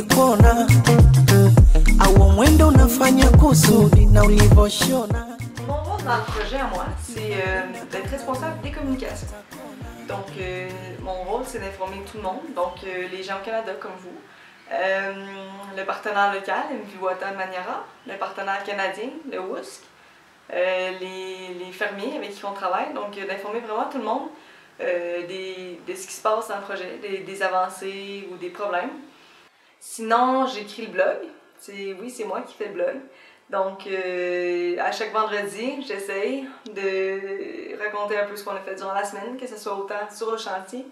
nikikuona au mwendo unafanya kusudi na ulivoshona. Mon rôle dans le projet à moi, c'est d'être responsable des communications. Donc mon rôle, c'est d'informer tout le monde, donc les gens au Canada comme vous, le partenaire local, Mviwata Maniara, le partenaire canadien, le WUSC, les fermiers avec qui on travaille, donc d'informer vraiment tout le monde de ce qui se passe dans le projet, des avancées ou des problèmes. Sinon, j'écris le blog. Oui, c'est moi qui fais le blog. Donc, à chaque vendredi, j'essaye de raconter un peu ce qu'on a fait durant la semaine, que ce soit autant sur le chantier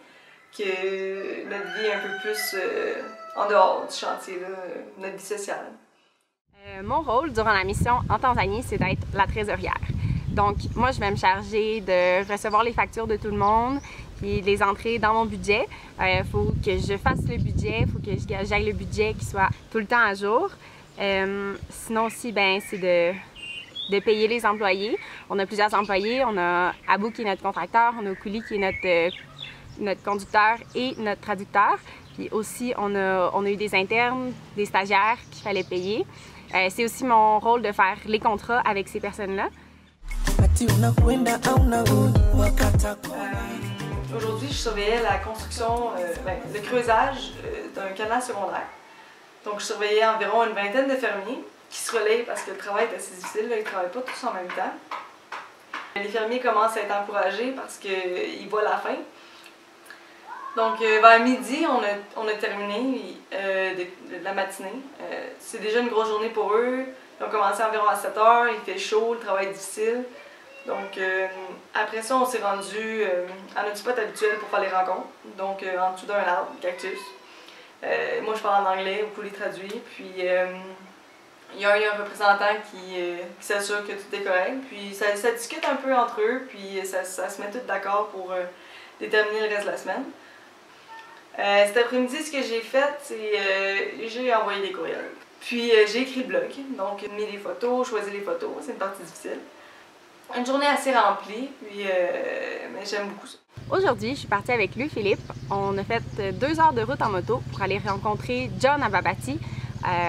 que notre vie un peu plus en dehors du chantier, là, notre vie sociale. Mon rôle durant la mission en Tanzanie, c'est d'être la trésorière. Donc, moi, je vais me charger de recevoir les factures de tout le monde puis les entrer dans mon budget. Il faut que je fasse le budget, il faut que j'aille le budget qui soit tout le temps à jour. Sinon aussi, c'est de payer les employés. On a plusieurs employés. On a Abou qui est notre contracteur, on a Kouli qui est notre conducteur et notre traducteur. Puis aussi, on a eu des internes, des stagiaires qu'il fallait payer. C'est aussi mon rôle de faire les contrats avec ces personnes-là. Aujourd'hui, je surveillais la construction, le creusage d'un canal secondaire. Donc, je surveillais environ une vingtaine de fermiers qui se relaient parce que le travail est assez difficile, là, ils ne travaillent pas tous en même temps. Les fermiers commencent à être encouragés parce qu'ils voient la fin. Donc, vers midi, on a terminé de la matinée. C'est déjà une grosse journée pour eux. Ils ont commencé environ à 7 h, il fait chaud, le travail est difficile. Donc, après ça, on s'est rendu à notre spot habituel pour faire les rencontres. Donc, en dessous d'un arbre, cactus. Moi, je parle en anglais, beaucoup les traduit. Puis, il y a un représentant qui s'assure que tout est correct. Puis, ça discute un peu entre eux, puis ça se met tous d'accord pour déterminer le reste de la semaine. Cet après-midi, ce que j'ai fait, c'est j'ai envoyé des courriels. Puis, j'ai écrit le blog. Donc, mis les photos, choisi les photos. C'est une partie difficile. Une journée assez remplie, puis mais j'aime beaucoup ça. Aujourd'hui, je suis partie avec lui, Philippe. On a fait 2 heures de route en moto pour aller rencontrer John à Babati.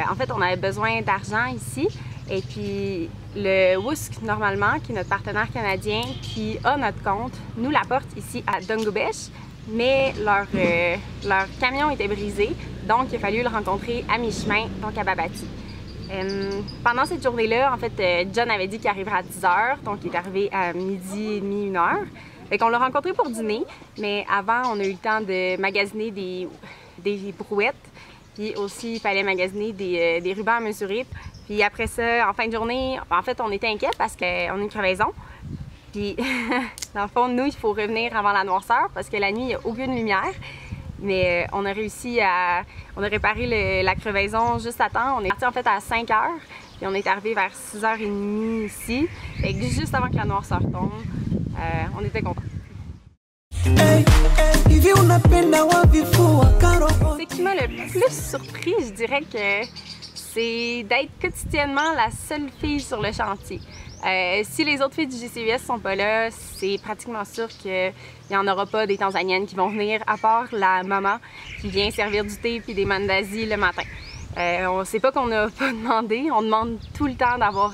En fait, on avait besoin d'argent ici. Et puis, le WUSC, normalement, qui est notre partenaire canadien, qui a notre compte, nous l'apporte ici à Dungobesh. Mais leur camion était brisé, donc il a fallu le rencontrer à mi-chemin, donc à Babati. Pendant cette journée-là, en fait, John avait dit qu'il arriverait à 10 h, donc il est arrivé à midi et demi, 1 h. Fait qu'on l'a rencontré pour dîner, mais avant, on a eu le temps de magasiner des brouettes, puis aussi, il fallait magasiner des rubans à mesurer. Puis après ça, en fin de journée, en fait, on était inquiets parce qu'on a une crevaison. Puis, dans le fond, nous, il faut revenir avant la noirceur parce que la nuit, il n'y a aucune lumière. Mais on a réussi on a réparé la crevaison juste à temps. On est parti en fait à 5 h, puis on est arrivé vers 6 h 30 ici. Fait que juste avant que la noirceur tombe, on était contents. Ce qui m'a le plus surpris, je dirais que c'est d'être quotidiennement la seule fille sur le chantier. Si les autres filles du GCUS sont pas là, c'est pratiquement sûr qu'il n'y en aura pas des Tanzaniennes qui vont venir, à part la maman qui vient servir du thé puis des mandazis le matin. On sait pas qu'on n'a pas demandé, on demande tout le temps d'avoir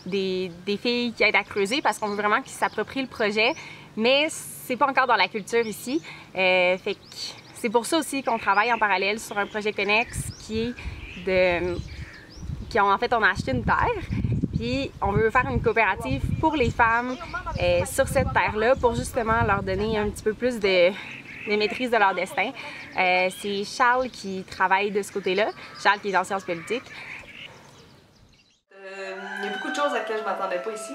des filles qui aident à creuser parce qu'on veut vraiment qu'ils s'approprient le projet, mais c'est pas encore dans la culture ici. Fait que c'est pour ça aussi qu'on travaille en parallèle sur un projet connexe en fait, on a acheté une terre. Puis on veut faire une coopérative pour les femmes sur cette terre-là pour justement leur donner un petit peu plus de maîtrise de leur destin. C'est Charles qui travaille de ce côté-là, Charles qui est en sciences politiques. Il y a beaucoup de choses à laquelle je ne m'attendais pas ici.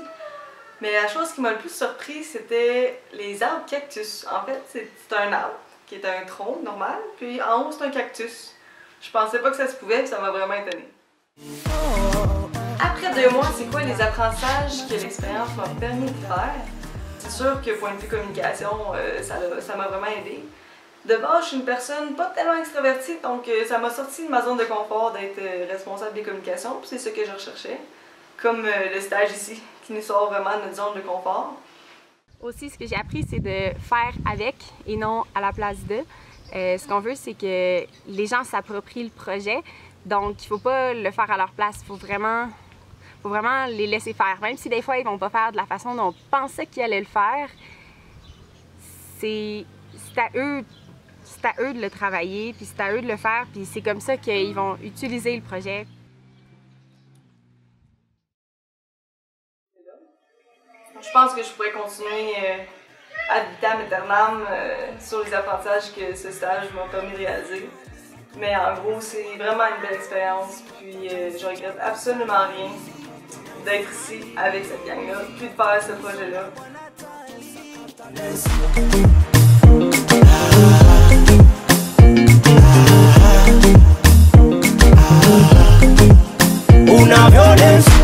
Mais la chose qui m'a le plus surpris, c'était les arbres cactus. En fait, c'est un arbre qui est un tronc normal, puis en haut, c'est un cactus. Je pensais pas que ça se pouvait, puis ça m'a vraiment étonnée. Après 2 mois, c'est quoi les apprentissages que l'expérience m'a permis de faire? C'est sûr que point de vue communication, ça m'a vraiment aidé. De base, je suis une personne pas tellement extravertie, donc ça m'a sorti de ma zone de confort d'être responsable des communications, puis c'est ce que je recherchais. Comme le stage ici, qui nous sort vraiment de notre zone de confort. Aussi, ce que j'ai appris, c'est de faire avec et non à la place de. Ce qu'on veut, c'est que les gens s'approprient le projet. Donc, il ne faut pas le faire à leur place. Il faut vraiment les laisser faire. Même si des fois, ils ne vont pas faire de la façon dont on pensait qu'ils allaient le faire, c'est à eux de le travailler, puis c'est à eux de le faire, puis c'est comme ça qu'ils vont utiliser le projet. Je pense que je pourrais continuer ad vitam aeternam sur les apprentissages que ce stage m'a permis de réaliser. Mais en gros, c'est vraiment une belle expérience, puis je regrette absolument rien d'être ici avec cette gang-là, puis de faire ce projet-là. Una violencia